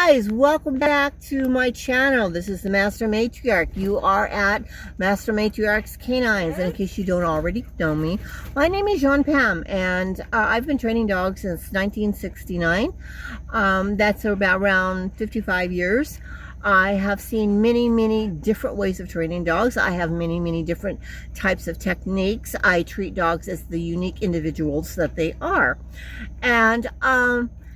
guys, welcome back to my channel. This is the Master Matriarch. You are at Master Matriarch's Canines, and in case you don't already know me, my name is Jean Pam, and I've been training dogs since 1969. That's about around 55 years. I have seen many different ways of training dogs. I have many different types of techniques. I treat dogs as the unique individuals that they are. And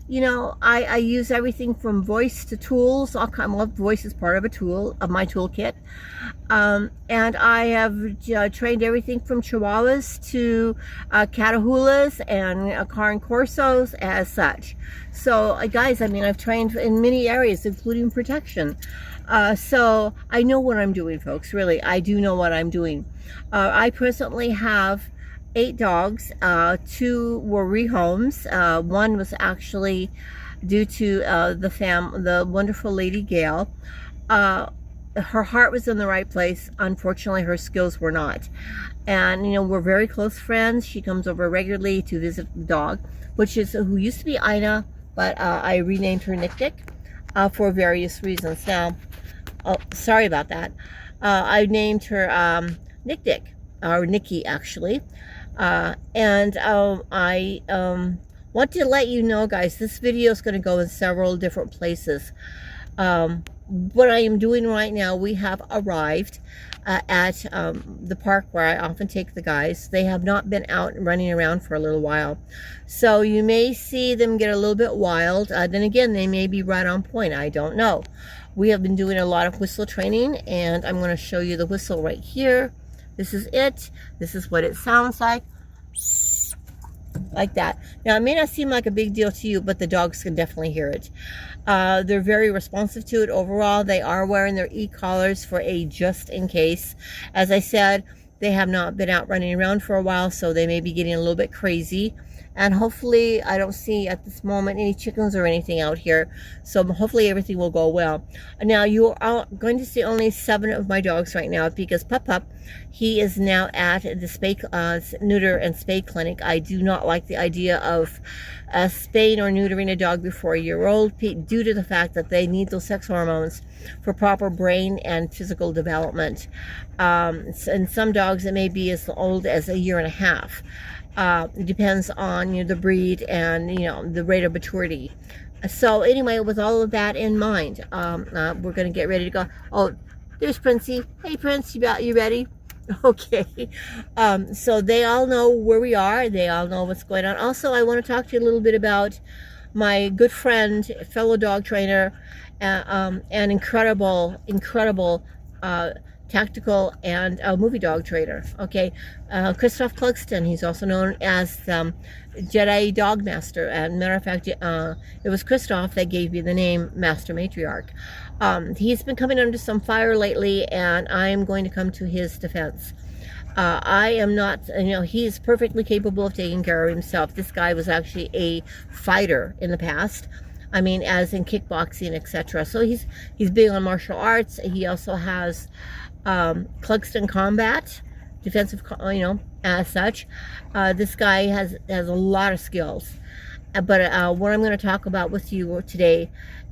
you know, I use everything from voice to tools. Well, voice is part of a tool of my toolkit. And I have trained everything from Chihuahuas to Catahoulas and Cairn Corsos as such. So guys, I mean, I've trained in many areas, including protection. So I know what I'm doing, folks. Really, I do know what I'm doing. I presently have 8 dogs. 2 were rehomes. One was actually due to the wonderful lady Gail. Her heart was in the right place. Unfortunately, her skills were not. And you know, we're very close friends. She comes over regularly to visit the dog, who used to be Ina, but I renamed her Nikki for various reasons. Now, sorry about that. I named her Nikki actually. I want to let you know, guys, this video is going to go in several different places. What I am doing right now, we have arrived at the park where I often take the guys. They have not been out and running around for a little while, so you may see them get a little bit wild. Then again, they may be right on point. I don't know. We have been doing a lot of whistle training, and I'm going to show you the whistle right here. This is it. This is what it sounds like that. Now, it may not seem like a big deal to you, but the dogs can definitely hear it. They're very responsive to it overall. They are wearing their e-collars for a just in case. As I said, they have not been out running around for a while, so they may be getting a little bit crazy. And hopefully, I don't see at this moment any chickens or anything out here. So hopefully everything will go well. Now, you are going to see only 7 of my dogs right now because Pup, he is now at the neuter and spay clinic. I do not like the idea of spaying or neutering a dog before a year old due to the fact that they need those sex hormones for proper brain and physical development. And some dogs, it may be as old as a year and a half. It depends on the breed and the rate of maturity. So anyway, with all of that in mind, we're going to get ready to go. Oh, there's Princey. Hey Prince, you ready? Okay. So they all know where we are. They all know what's going on. Also, I want to talk to you a little bit about my good friend, fellow dog trainer, and incredible tactical and movie dog trainer. Okay, Christophe Clugston. He's also known as Jedi Dog Master. And matter of fact, it was Christophe that gave me the name Master Matriarch. He's been coming under some fire lately, and I am going to come to his defense. I am not, he's perfectly capable of taking care of himself. This guy was actually a fighter in the past. I mean, as in kickboxing, etc. So he's big on martial arts. He also has Clugston Combat, defensive, as such. This guy has a lot of skills. But what I'm going to talk about with you today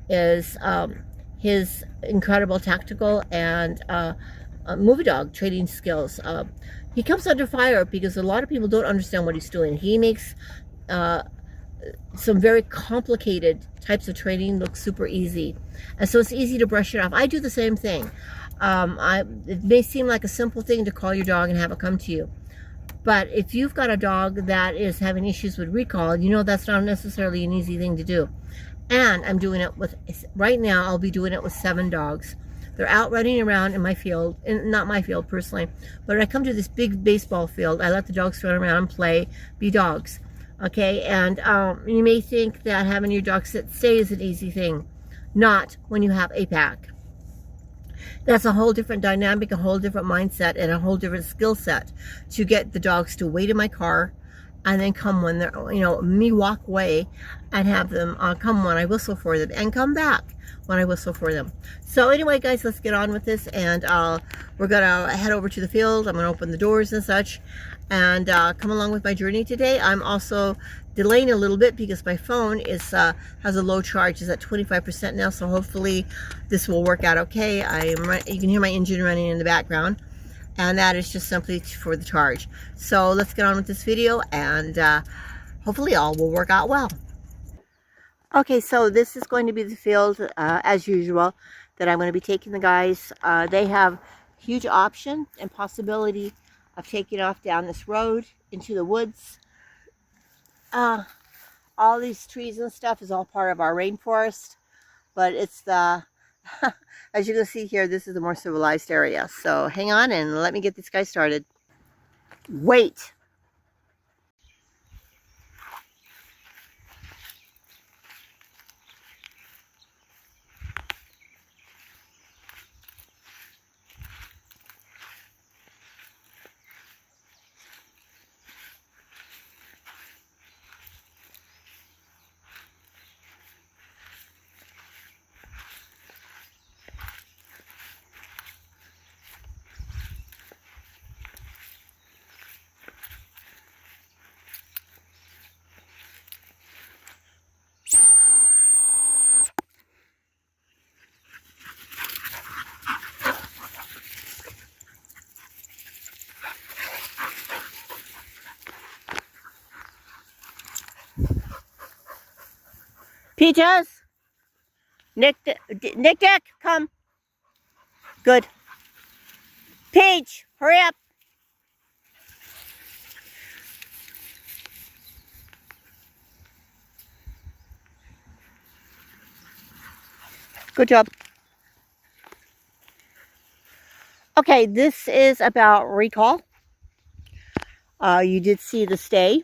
is his incredible tactical and movie dog training skills. He comes under fire because a lot of people don't understand what he's doing. He makes some very complicated types of training look super easy, and so it's easy to brush it off. I do the same thing. It may seem like a simple thing to call your dog and have it come to you, but if you've got a dog that is having issues with recall, that's not necessarily an easy thing to do. And I'm doing it with, right now I'll be doing it with 7 dogs. They're out running around in my field, not my field personally, but I come to this big baseball field. I let the dogs run around and play, be dogs. Okay, and you may think that having your dog sit stay is an easy thing. Not when you have a pack. That's a whole different dynamic, a whole different mindset, and a whole different skill set to get the dogs to wait in my car and then come when they're, me walk away and have them come when I whistle for them, and come back when I whistle for them. So anyway, guys, let's get on with this, and we're gonna head over to the field. I'm gonna open the doors and such, and come along with my journey today. I'm also delaying a little bit because my phone is has a low charge. It's at 25% now, so hopefully this will work out okay. You can hear my engine running in the background, and that is just simply for the charge. So let's get on with this video, and hopefully all will work out well. Okay, so this is going to be the field as usual that I'm going to be taking the guys. They have huge option and possibility of taking off down this road into the woods. All these trees and stuff is all part of our rainforest, but it's the as you can see here, this is the more civilized area. So hang on and let me get this guy started. Wait. Peaches! Nick, come. Good. Peach, hurry up. Good job. Okay, this is about recall. You did see the stay.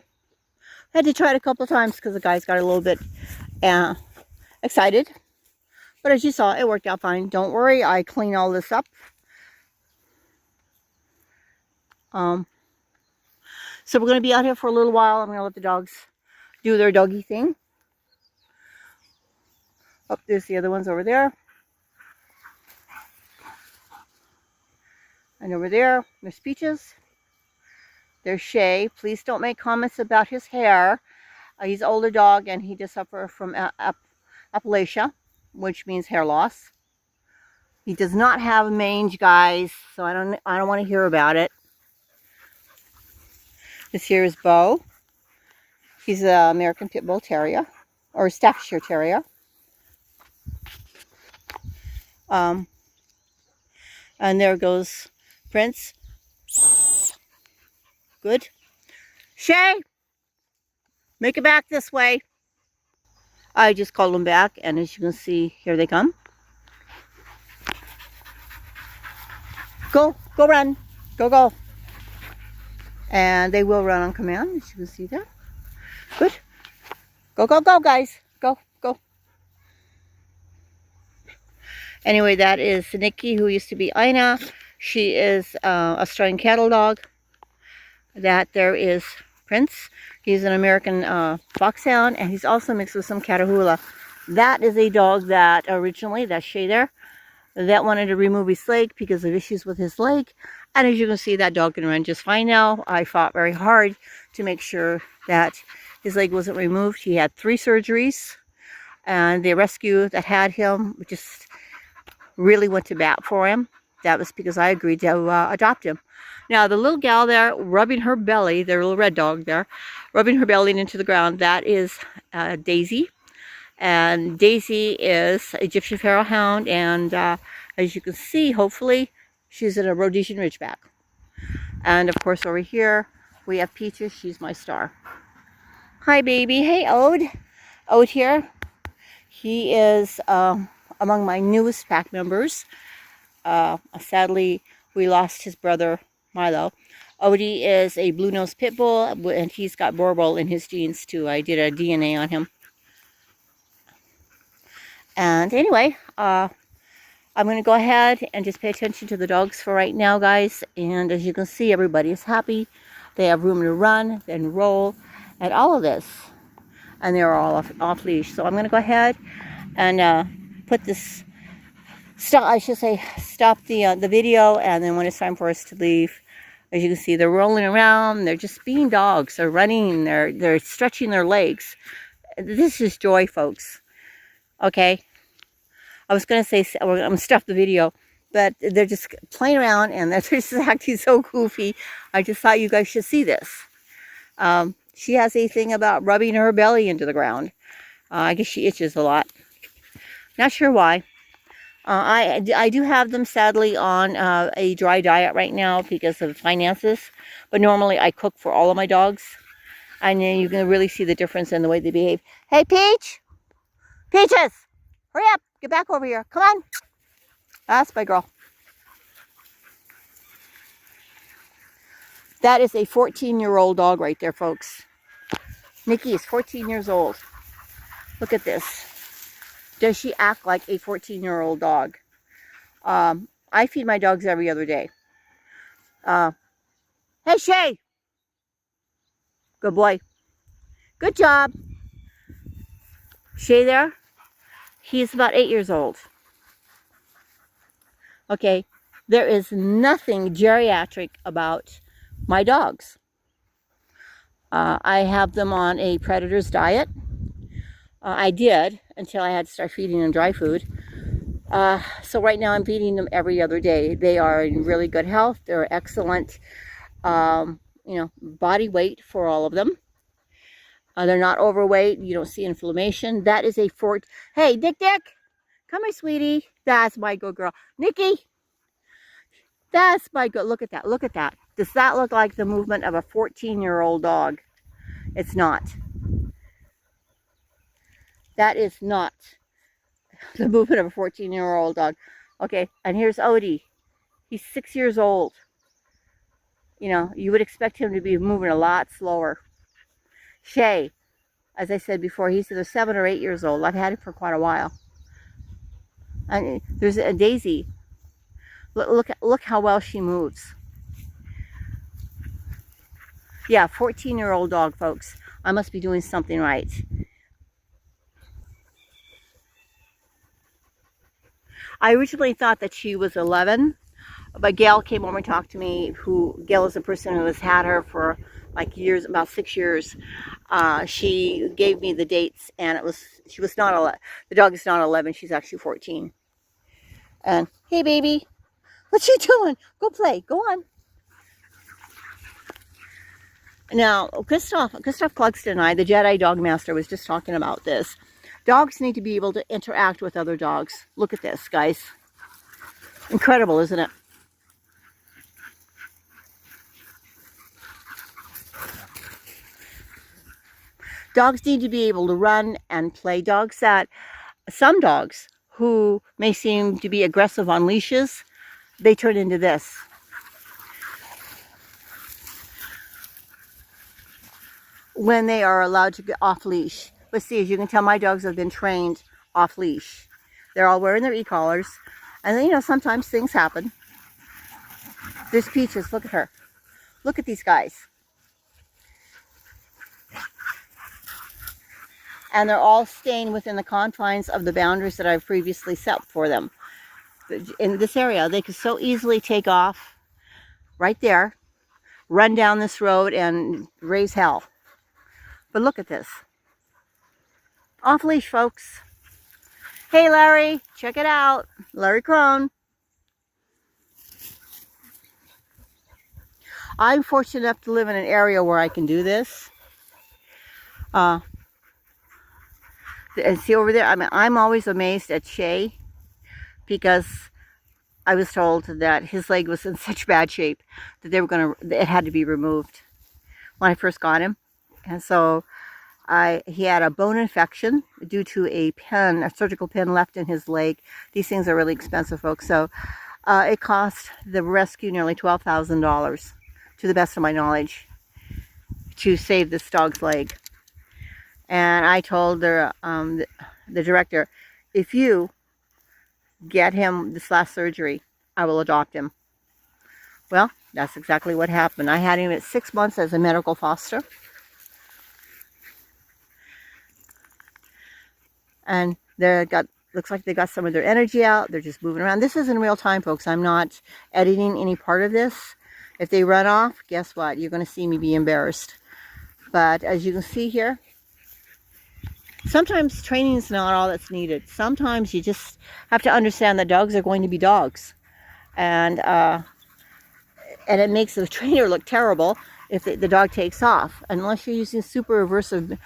I had to try it a couple of times because the guys got a little bit excited. But as you saw, it worked out fine. Don't worry, I clean all this up. So we're going to be out here for a little while. I'm going to let the dogs do their doggy thing. Oh, there's the other ones over there. And over there, there's Peaches. There's Shay. Please don't make comments about his hair. He's an older dog and he does suffer from alopecia, which means hair loss. He does not have mange, guys, so I don't want to hear about it. This here is Bo. He's an American Pit Bull Terrier, or Staffordshire Terrier. And there goes Prince. Good. Shay, make it back this way. I just called them back, and as you can see, here they come. Go run. Go. And they will run on command, as you can see there. Good. Go, guys. Go. Anyway, that is Nikki, who used to be Ina. She is a Australian cattle dog. That there is Prince. He's an American foxhound, and he's also mixed with some Catahoula. That is a dog that originally, that's Shay there, that wanted to remove his leg because of issues with his leg. And as you can see, that dog can run just fine now. I fought very hard to make sure that his leg wasn't removed. He had 3 surgeries, and the rescue that had him just really went to bat for him. That was because I agreed to adopt him. Now, the little gal there rubbing her belly, their little red dog there, rubbing her belly into the ground, that is Daisy. And Daisy is Egyptian Pharaoh Hound, and as you can see, hopefully, she's in a Rhodesian Ridgeback. And of course, over here, we have Peaches. She's my star. Hi, baby. Hey, Ode. Ode here. He is among my newest pack members. Sadly, we lost his brother, Milo. Odie is a blue-nosed pit bull, and he's got Borbol in his genes too. I did a DNA on him. And anyway, I'm going to go ahead and just pay attention to the dogs for right now, guys. And as you can see, everybody is happy. They have room to run and roll. at all of this. And they're all off leash. So I'm going to go ahead and put this, I should say, stop the video. And then when it's time for us to leave, as you can see, they're rolling around. They're just being dogs. They're running. They're stretching their legs. This is joy, folks. Okay. I was going to say, I'm going to stop the video, but they're just playing around and they're just acting so goofy. I just thought you guys should see this. She has a thing about rubbing her belly into the ground. I guess she itches a lot. Not sure why. I do have them, sadly, on a dry diet right now because of finances. But normally I cook for all of my dogs. And then you can really see the difference in the way they behave. Hey, Peach! Peaches! Hurry up! Get back over here. Come on! That's my girl. That is a 14-year-old dog right there, folks. Nikki is 14 years old. Look at this. Does she act like a 14-year-old dog? I feed my dogs every other day. Hey, Shay! Good boy. Good job. Shay there? He's about 8 years old. Okay, there is nothing geriatric about my dogs. I have them on a predator's diet. I did until I had to start feeding them dry food. So right now I'm feeding them every other day. They are in really good health. They're excellent, body weight for all of them. They're not overweight. You don't see inflammation. That is a Hey, Dick! Come here, sweetie. That's my good girl. Nikki! That's my good... Look at that. Look at that. Does that look like the movement of a 14-year-old dog? It's not. That is not the movement of a 14-year-old dog. Okay, and here's Odie. He's 6 years old. You know, you would expect him to be moving a lot slower. Shay, as I said before, he's either 7 or 8 years old. I've had him for quite a while. And there's a Daisy. Look how well she moves. Yeah, 14-year-old dog, folks. I must be doing something right. I originally thought that she was 11, but Gail came over and talked to me. Gail is a person who has had her for like years, about 6 years. She gave me the dates, and she was not 11. The dog is not 11. She's actually 14. And hey, baby, what you doing? Go play. Go on. Now, Christophe Clugston and I, the Jedi Dog Master, was just talking about this. Dogs need to be able to interact with other dogs. Look at this, guys. Incredible, isn't it? Dogs need to be able to run and play. Some dogs who may seem to be aggressive on leashes, they turn into this. When they are allowed to get off leash. But see, as you can tell, my dogs have been trained off leash. They're all wearing their e-collars. And then, you know, sometimes things happen. There's Peaches. Look at her. Look at these guys. And they're all staying within the confines of the boundaries that I've previously set for them. In this area, they could so easily take off right there, run down this road, and raise hell. But look at this. Off leash, folks. Hey, Larry, check it out. Larry Crone. I'm fortunate enough to live in an area where I can do this. And see over there, I'm always amazed at Shay, because I was told that his leg was in such bad shape that it had to be removed when I first got him. And so he had a bone infection due to a surgical pin left in his leg. These things are really expensive, folks. So it cost the rescue nearly $12,000, to the best of my knowledge, to save this dog's leg. And I told the director, if you get him this last surgery, I will adopt him. Well, that's exactly what happened. I had him at 6 months as a medical foster. and looks like they got some of their energy out. They're just moving around. This is in real time, folks. I'm not editing any part of this. If they run off, guess what? You're going to see me be embarrassed. But as you can see here, sometimes training is not all that's needed. Sometimes you just have to understand that dogs are going to be dogs. And it makes the trainer look terrible if the dog takes off. Unless you're using super aversive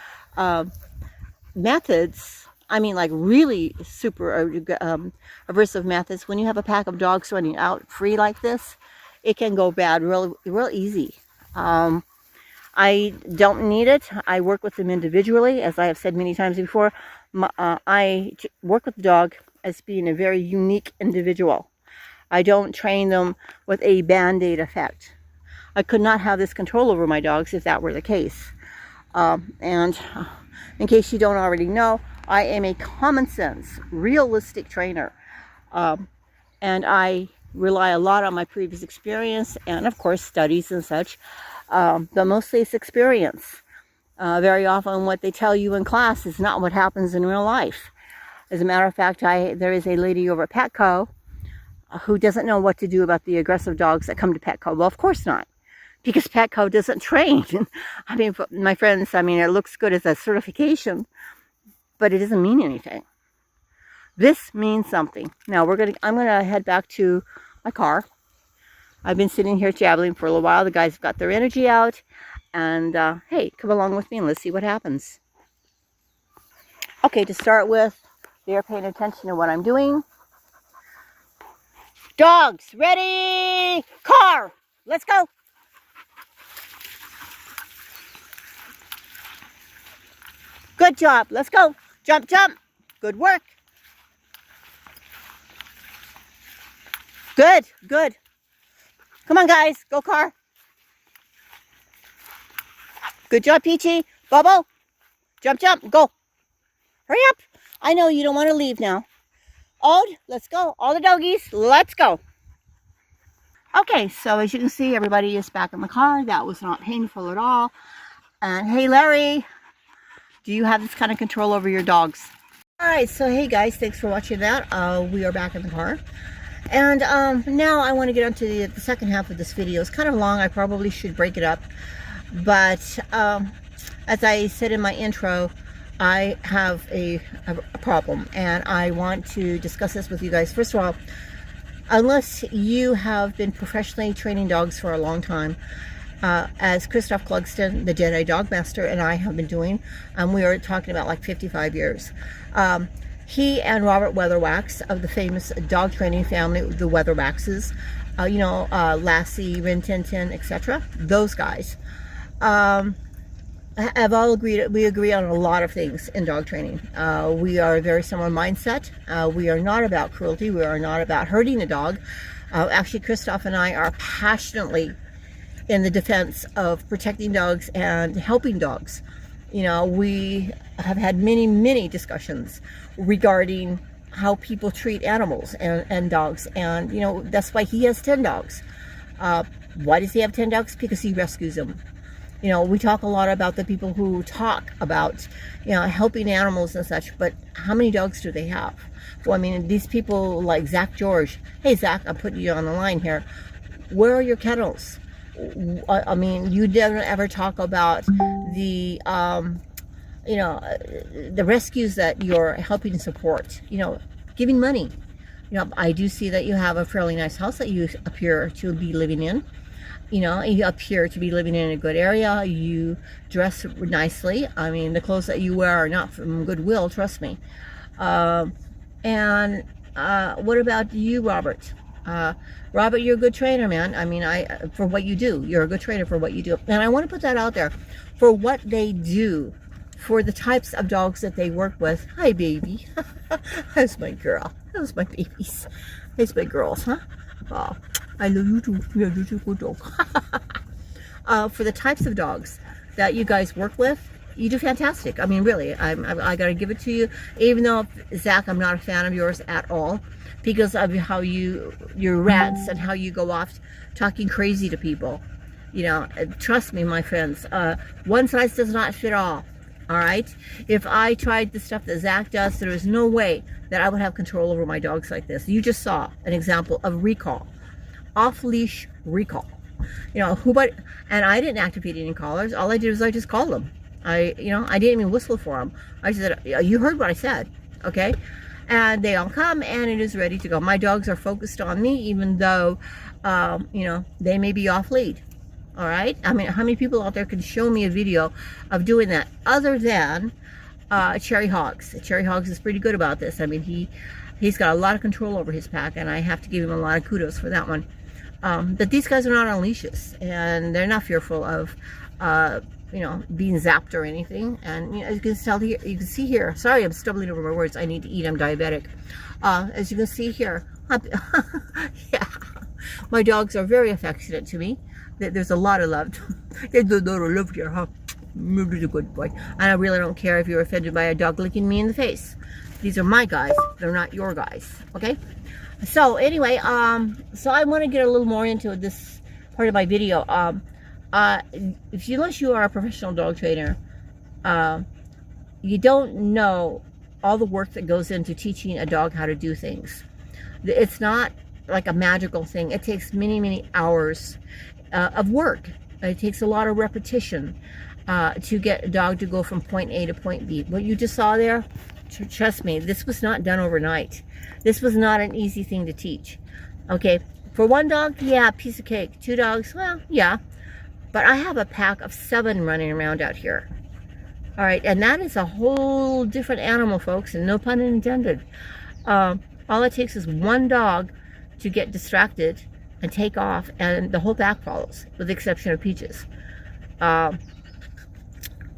methods, I mean like really super aversive methods, when you have a pack of dogs running out free like this, it can go bad real easy. I don't need it. I work with them individually. As I have said many times before, I work with the dog as being a very unique individual. I don't train them with a band-aid effect. I could not have this control over my dogs if that were the case. And in case you don't already know, I am a common sense, realistic trainer. And I rely a lot on my previous experience and, of course, studies and such. But mostly it's experience. Very often what they tell you in class is not what happens in real life. As a matter of fact, there is a lady over at Petco who doesn't know what to do about the aggressive dogs that come to Petco. Well, of course not, because Petco doesn't train. I mean, my friends, I mean, it looks good as a certification, but it doesn't mean anything. This means something. Now I'm gonna head back to my car. I've been sitting here jabbling for a little while. The guys have got their energy out, and hey, come along with me and let's see what happens. Okay, to start with, they're paying attention to what I'm doing. Dogs, ready, car, let's go. Good job, let's go. Jump, jump, good work. Good, good. Come on, guys, go car. Good job, Peachy. Bubble, jump, jump, go. Hurry up. I know you don't want to leave now. Ode, let's go. All the doggies, let's go. Okay, so as you can see, everybody is back in the car. That was not painful at all. And hey, Larry, do you have this kind of control over your dogs? All right, so hey guys, thanks for watching that. We are back in the car. And now I want to get on to the second half of this video. It's kind of long. I probably should break it up. But as I said in my intro, I have a problem, and I want to discuss this with you guys. First of all, unless you have been professionally training dogs for a long time, as Christophe Clugston, the Jedi Dog Master, and I have been doing, we are talking about like 55 years. He and Robert Weatherwax of the famous dog training family, the Weatherwaxes, you know, Lassie, Rin Tin Tin, etc. Those guys have all agreed. We agree on a lot of things in dog training. We are a very similar mindset. We are not about cruelty. We are not about hurting a dog. Actually, Christophe and I are passionately in the defense of protecting dogs and helping dogs. You know, we have had many discussions regarding how people treat animals and dogs. And, you know, that's why he has 10 dogs. Why does he have 10 dogs? Because he rescues them. You know, we talk a lot about the people who talk about, you know, helping animals and such, but how many dogs do they have? Well, I mean, these people like Zach George. Hey, Zach, I'm putting you on the line here. Where are your kennels? I mean, you never ever talk about the, you know, the rescues that you're helping support, you know, giving money. You know, I do see that you have a fairly nice house that you appear to be living in. You know, you appear to be living in a good area. You dress nicely. I mean, the clothes that you wear are not from Goodwill, trust me. And what about you, Robert? Robert, you're a good trainer, man. I mean, for what you do, you're a good trainer for what you do. And I want to put that out there for what they do, for the types of dogs that they work with. Hi, baby. How's my girl? How's my babies? How's my girls, huh? Oh, I love you too. You're a good dog. For the types of dogs that you guys work with, you do fantastic. I mean, really, I got to give it to you. Even though, Zach, I'm not a fan of yours at all, because of how your rants and how you go off talking crazy to people. You know, trust me, my friends, one size does not fit all. All right. If I tried the stuff that Zach does, there is no way that I would have control over my dogs like this. You just saw an example of recall, off-leash recall. You know, and I didn't activate any collars. All I did was I just called them. I didn't even whistle for them. I said, you heard what I said, okay? And they all come, and it is ready to go. My dogs are focused on me, even though, they may be off lead. All right. I mean, how many people out there can show me a video of doing that other than Cherry Hogs? Cherry Hogs is pretty good about this. I mean, he's got a lot of control over his pack, and I have to give him a lot of kudos for that one. But these guys are not on leashes, and they're not fearful of, being zapped or anything. And as you can tell here, you can see here. Sorry, I'm stumbling over my words. I need to eat. I'm diabetic. As you can see here, yeah, my dogs are very affectionate to me. There's a lot of love. There's a lot of love here, huh? You're a good boy. And I really don't care if you're offended by a dog licking me in the face. These are my guys. They're not your guys. Okay? So anyway, so I want to get a little more into this part of my video. Unless you are a professional dog trainer, you don't know all the work that goes into teaching a dog how to do things. It's not like a magical thing. It takes many, many hours of work. It takes a lot of repetition to get a dog to go from point A to point B. What you just saw there, trust me, this was not done overnight. This was not an easy thing to teach. Okay, for one dog, yeah, piece of cake. 2 dogs, well, yeah. But I have a pack of 7 running around out here. All right, and that is a whole different animal, folks, and no pun intended. All it takes is one dog to get distracted and take off, and the whole pack follows, with the exception of Peaches. And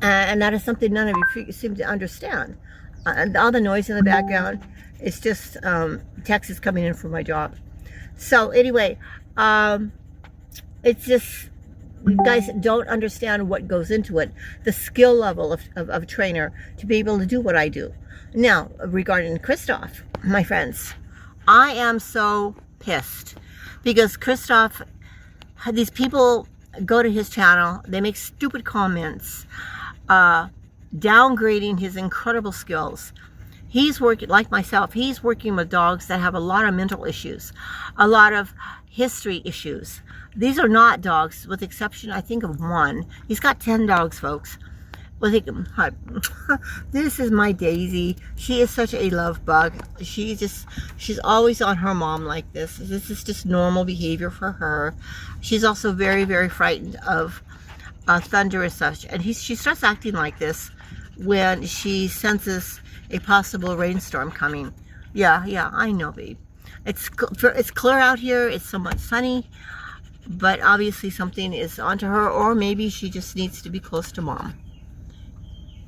that is something none of you seem to understand. And all the noise in the background, it's just Texas coming in for my job. So anyway, it's just, you guys don't understand what goes into it, the skill level of a trainer to be able to do what I do. Now, regarding Christophe, my friends, I am so pissed because Christophe, these people go to his channel, they make stupid comments, downgrading his incredible skills. He's working, like myself, he's working with dogs that have a lot of mental issues, a lot of history issues. These are not dogs, with the exception, I think, of one. He's got 10 dogs, folks. This is my Daisy. She is such a love bug. She's always on her mom like this. This is just normal behavior for her. She's also very, very frightened of thunder and such. And she starts acting like this when she senses a possible rainstorm coming. Yeah, I know, babe. It's clear out here. It's somewhat sunny. But obviously something is onto her, or maybe she just needs to be close to mom.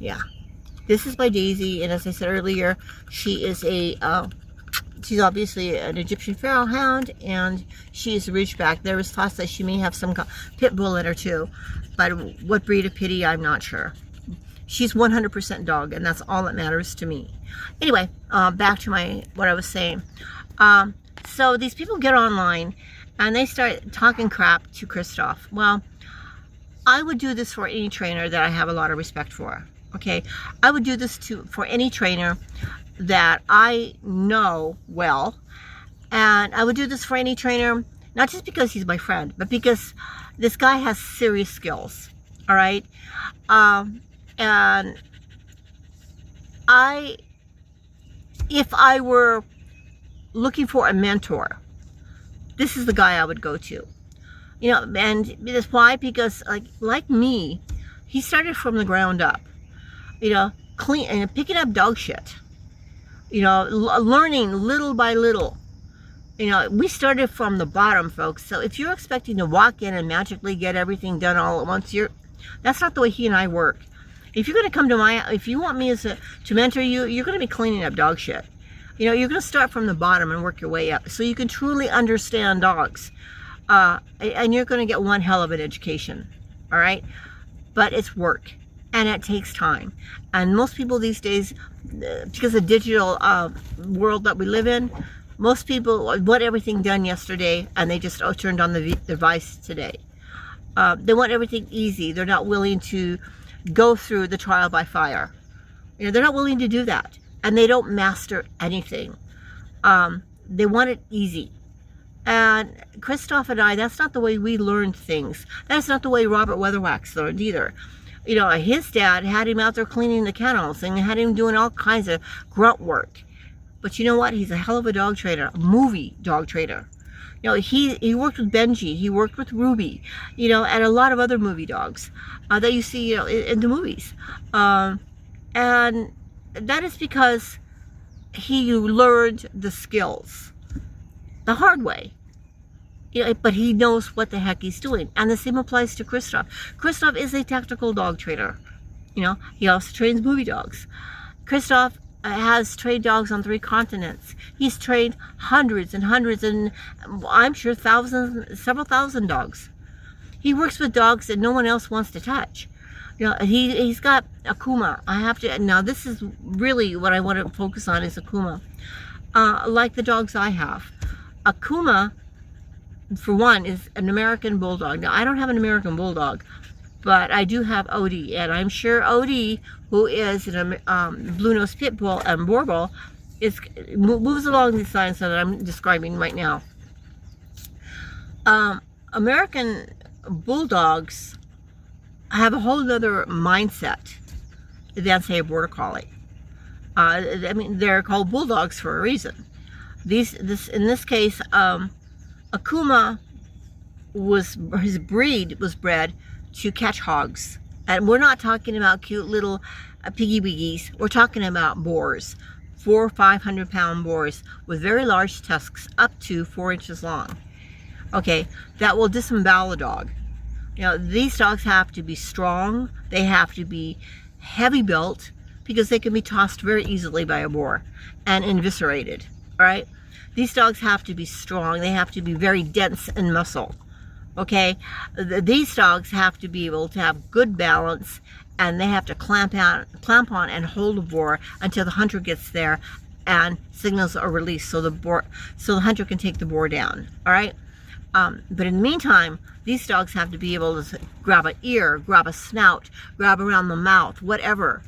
Yeah, this is my Daisy, and as I said earlier, she is she's obviously an Egyptian Pharaoh hound, and she is a Ridgeback. There is thoughts that she may have some pit bull in her too, but what breed of pity, I'm not sure. She's 100% dog, and that's all that matters to me. Anyway, back to what I was saying. So these people get online, and they start talking crap to Christophe. Well, I would do this for any trainer that I have a lot of respect for. Okay, I would do this for any trainer that I know well, and I would do this for any trainer, not just because he's my friend, but because this guy has serious skills. All right, and if I were looking for a mentor, this is the guy I would go to. You know, and that's why, because like me, he started from the ground up. You know, picking up dog shit. You know, learning little by little. You know, we started from the bottom, folks. So if you're expecting to walk in and magically get everything done all at once, that's not the way he and I work. If you're going to come to if you want me to mentor you, you're going to be cleaning up dog shit. You know, you're going to start from the bottom and work your way up, so you can truly understand dogs. And you're going to get one hell of an education. All right, but it's work. And it takes time. And most people these days, because of the digital world that we live in, most people want everything done yesterday, and they just turned on the device today. They want everything easy. They're not willing to go through the trial by fire. You know, they're not willing to do that, and they don't master anything. They want it easy. And Christophe and I, that's not the way we learned things. That's not the way Robert Weatherwax learned either. You know, his dad had him out there cleaning the kennels and had him doing all kinds of grunt work. But you know what? He's a hell of a dog trainer, a movie dog trainer. You know, he worked with Benji, he worked with Ruby, you know, and a lot of other movie dogs that you see, you know, in the movies. And that is because he learned the skills the hard way. You know, but he knows what the heck he's doing. And the same applies to Christophe. Christophe is a tactical dog trainer. You know, he also trains movie dogs. Christophe has trained dogs on 3 continents. He's trained hundreds and hundreds, and I'm sure thousands, several thousand dogs. He works with dogs that no one else wants to touch. You know, he's got Akuma. I have to, now this is really what I want to focus on is Akuma. Like the dogs I have. Akuma, for one, is an American Bulldog. Now, I don't have an American Bulldog, but I do have Odie, and I'm sure Odie, who is a blue-nosed pit bull and Borbal, moves along these lines that I'm describing right now. American Bulldogs have a whole other mindset than, say, a Border Collie. I mean, they're called Bulldogs for a reason. In this case, Akuma his breed was bred to catch hogs. And we're not talking about cute little piggy wiggies. We're talking about boars, 400- or 500-pound boars with very large tusks up to 4 inches long. Okay, that will disembowel a dog. You know, these dogs have to be strong. They have to be heavy built because they can be tossed very easily by a boar and eviscerated. All right, these dogs have to be strong. They have to be very dense in muscle. Okay, these dogs have to be able to have good balance, and they have to clamp on and hold the boar until the hunter gets there and signals are released so the hunter can take the boar down. All right, but in the meantime, these dogs have to be able to grab an ear, grab a snout, grab around the mouth, whatever.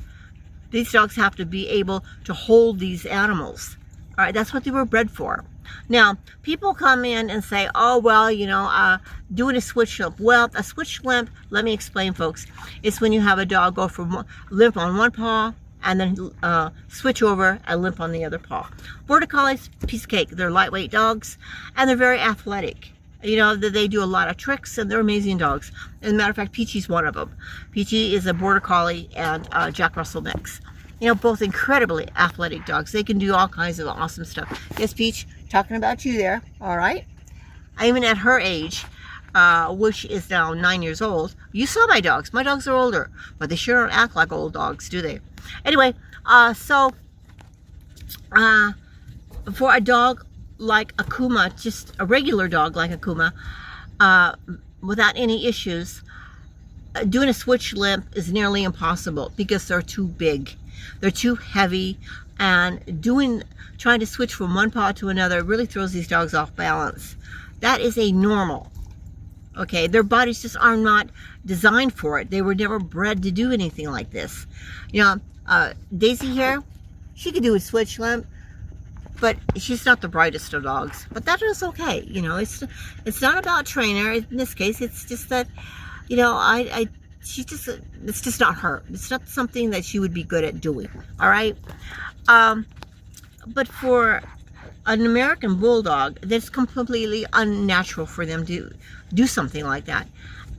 These dogs have to be able to hold these animals. All right, that's what they were bred for. Now, people come in and say, oh, well, you know, doing a switch limp. Well, a switch limp, let me explain, folks. It's when you have a dog go from limp on one paw and then switch over and limp on the other paw. Border Collies, piece of cake. They're lightweight dogs, and they're very athletic. You know, they do a lot of tricks, and they're amazing dogs. As a matter of fact, Peachy's one of them. Peachy is a Border Collie and Jack Russell mix. You know, both incredibly athletic dogs. They can do all kinds of awesome stuff. Yes, Peach, talking about you there. All right. Even at her age, which is now 9 years old, you saw my dogs. My dogs are older, but they sure don't act like old dogs, do they? Anyway, for a dog like Akuma, just a regular dog like Akuma, without any issues, doing a switch limp is nearly impossible because they're too big. They're too heavy, and trying to switch from one paw to another really throws these dogs off balance. That is a normal. Okay, their bodies just are not designed for it. They were never bred to do anything like this. You know, Daisy here, she could do a switch limp, but she's not the brightest of dogs. But that is okay. You know, it's not about trainer in this case. It's just that, you know, it's just not her. It's not something that she would be good at doing. All right. But for an American Bulldog, that's completely unnatural for them to do something like that.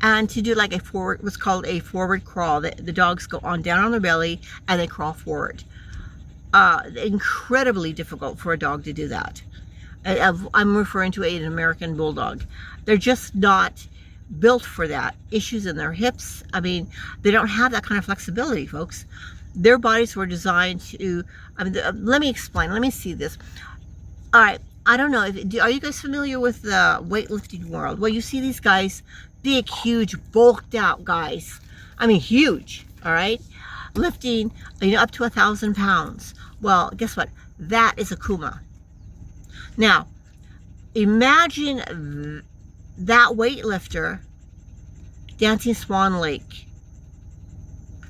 And to do like what's called a forward crawl. The dogs go down on their belly and they crawl forward. Incredibly difficult for a dog to do that. I'm referring to an American Bulldog. They're just not built for that. Issues in their hips. I mean, they don't have that kind of flexibility, folks. Their bodies were designed to, I mean, let me explain. Let me see this. All right. I don't know. Are you guys familiar with the weightlifting world? Well, you see these guys, big, huge, bulked out guys. I mean, huge. All right. Lifting, you know, up to 1,000 pounds. Well, guess what? That is Akuma. Now, imagine that weightlifter dancing Swan Lake.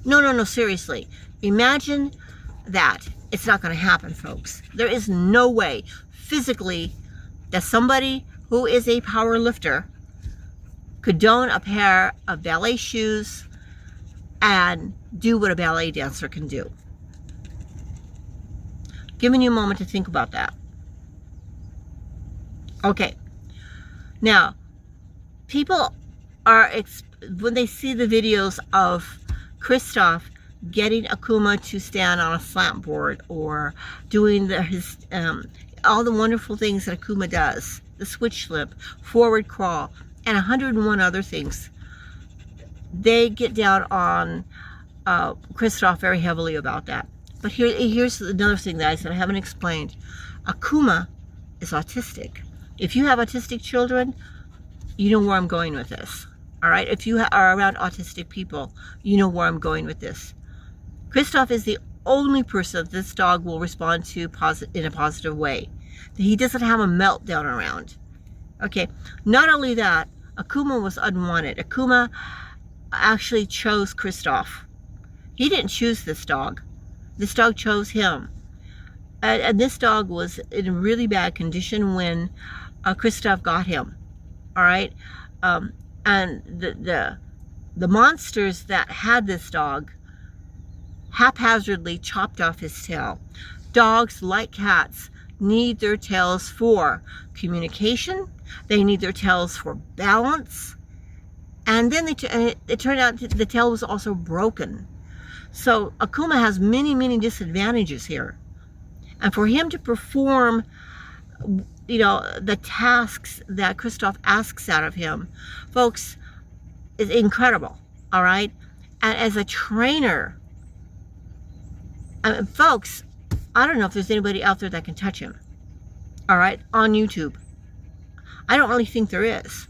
No, seriously. Imagine that. It's not going to happen, folks. There is no way physically that somebody who is a power lifter could don a pair of ballet shoes and do what a ballet dancer can do. Giving you a moment to think about that. Okay. Now, people are, when they see the videos of Christophe getting Akuma to stand on a slant board or doing all the wonderful things that Akuma does, the switch slip, forward crawl, and 101 other things, they get down on Christophe very heavily about that. But here's another thing that I said I haven't explained. Akuma is autistic. If you have autistic children, you know where I'm going with this. All right? If you are around autistic people, you know where I'm going with this. Christophe is the only person this dog will respond to in a positive way. He doesn't have a meltdown around. Okay, not only that, Akuma was unwanted. Akuma actually chose Christophe. He didn't choose this dog. This dog chose him. And this dog was in a really bad condition when Christophe got him. All right? And the monsters that had this dog haphazardly chopped off his tail. Dogs, like cats, need their tails for communication. They need their tails for balance. And then it turned out the tail was also broken. So Akuma has many, many disadvantages here. And for him to perform, you know, the tasks that Christophe asks out of him, folks, is incredible. All right? And as a trainer, folks, I don't know if there's anybody out there that can touch him. All right? On YouTube. I don't really think there is.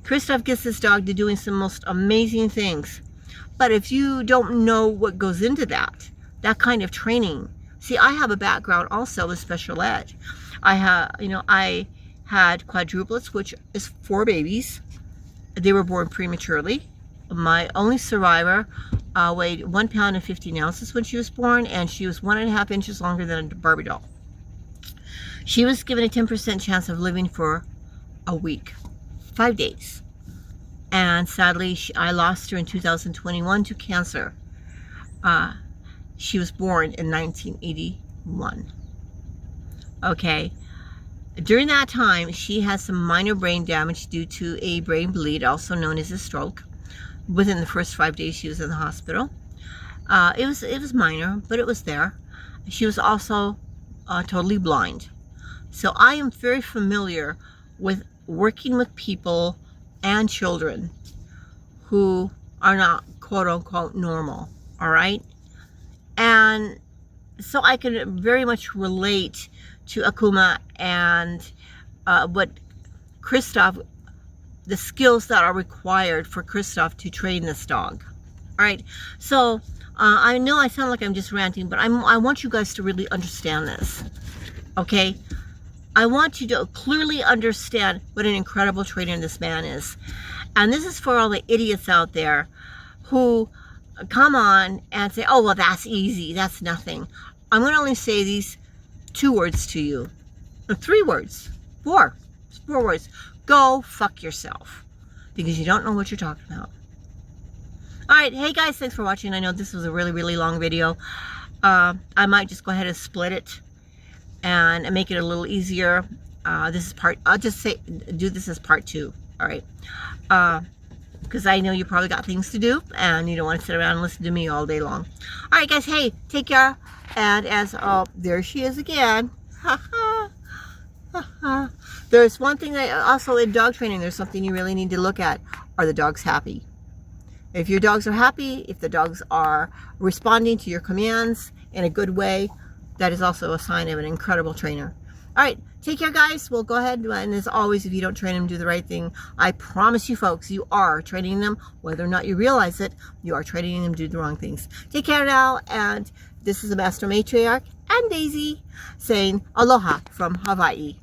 Christophe gets this dog to doing some most amazing things. But if you don't know what goes into that kind of training. See, I have a background also with special ed. I had quadruplets, which is 4 babies. They were born prematurely. My only survivor weighed 1 pound and 15 ounces when she was born, and she was 1.5 inches longer than a Barbie doll. She was given a 10% chance of living for a week, 5 days. And sadly, I lost her in 2021 to cancer. She was born in 1981. Okay. During that time, she had some minor brain damage due to a brain bleed, also known as a stroke. Within the first 5 days she was in the hospital. It was minor, but it was there. She was also totally blind. So I am very familiar with working with people and children who are not quote-unquote normal, all right? And so I can very much relate to Akuma and what Christophe, the skills that are required for Christophe to train this dog. All right, so I know I sound like I'm just ranting, but I want you guys to really understand this, okay? I want you to clearly understand what an incredible trainer this man is. And this is for all the idiots out there who come on and say, oh, well, that's easy, that's nothing. I'm going to only say these 2 words to you. 3 words. 4 words. Go fuck yourself. Because you don't know what you're talking about. Alright, hey guys, thanks for watching. I know this was a really, really long video. I might just go ahead and split it and make it a little easier. This is I'll just say, do this as part 2. Alright. Because I know you probably got things to do and you don't want to sit around and listen to me all day long. Alright guys, hey, take care. And as, there she is again. There's one thing that also in dog training, there's something you really need to look at. Are the dogs happy? If your dogs are happy, if the dogs are responding to your commands in a good way, that is also a sign of an incredible trainer. All right, take care, guys. We'll go ahead, and as always, if you don't train them, do the right thing. I promise you, folks, you are training them. Whether or not you realize it, you are training them to do the wrong things. Take care now, and this is the Master Matriarch and Daisy saying aloha from Hawaii.